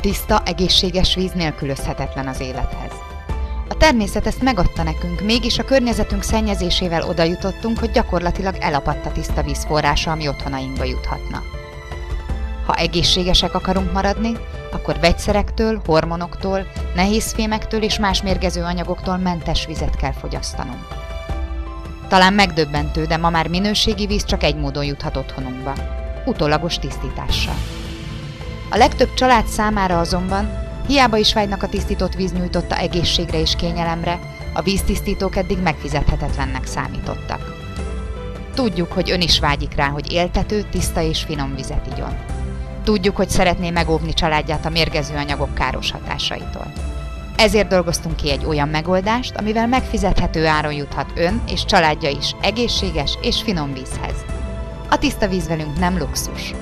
tiszta, egészséges víz nélkülözhetetlen az élethez. A természet ezt megadta nekünk, mégis a környezetünk szennyezésével oda jutottunk, hogy gyakorlatilag elapadt a tiszta vízforrása, ami otthonainkba juthatna. Ha egészségesek akarunk maradni, akkor vegyszerektől, hormonoktól, nehézfémektől és más mérgező anyagoktól mentes vizet kell fogyasztanunk. Talán megdöbbentő, de ma már minőségi víz csak egy módon juthat otthonunkba: utólagos tisztítással. A legtöbb család számára azonban, hiába is vágynak a tisztított víz nyújtotta egészségre és kényelemre, a víztisztítók eddig megfizethetetlennek számítottak. Tudjuk, hogy ön is vágyik rá, hogy éltető, tiszta és finom vizet igyon. Tudjuk, hogy szeretné megóvni családját a mérgező anyagok káros hatásaitól. Ezért dolgoztunk ki egy olyan megoldást, amivel megfizethető áron juthat ön és családja is egészséges és finom vízhez. A tiszta víz velünk nem luxus,